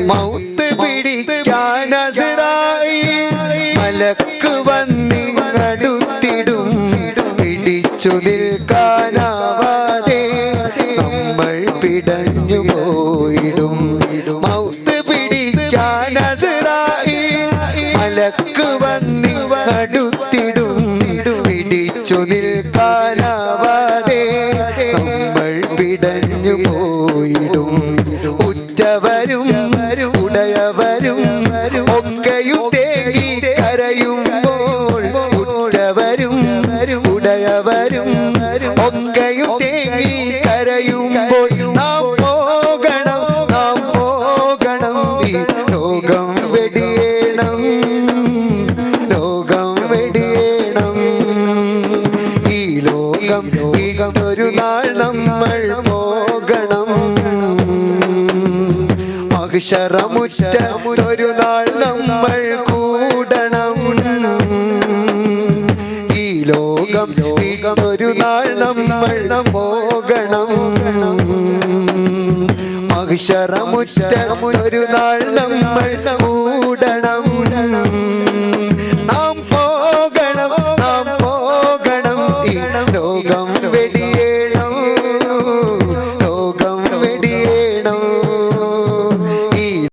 Mouth പിടിക്കാൻ അസ്റായീൽ മലക്ക് വന്നിങ്ങടുത്തിടും. പിടിച്ചു നിൽക്കാനാവാതെ നമ്മൾ പിടഞ്ഞു പോയിടും. മൗത്ത് പിടിക്കാൻ അസ്റായീൽ മലക്ക് വന്നിങ്ങടുത്തിടും. പിടിച്ചു നിൽക്കാനാവാതെ നമ്മൾ പിടഞ്ഞു പോയിടും. ഉറ്റവരും ഉടയവരും ഒക്കെയും തേങ്ങി കരയുമ്പോൾ, ഉറ്റവരും ഉടയവരും ഒക്കെയും തേങ്ങി കരയുമ്പോൾ നാം പോകണം, നാം പോകണം. ഈ ലോകം വെടിയണം, ലോകം വെടിയണം. ഈ ലോകം ഒരു നാൾ നമ്മൾ പോകണം. മഹ്ശറമുറ്റത്തൊരു നാൾ നമ്മൾ കൂടണം. ഈ ലോകം ഒരു നാൾ നമ്മൾ പോകണം. മഹ്ശറമുറ്റത്തൊരു നാൾ നമ്മൾ കൂടണം.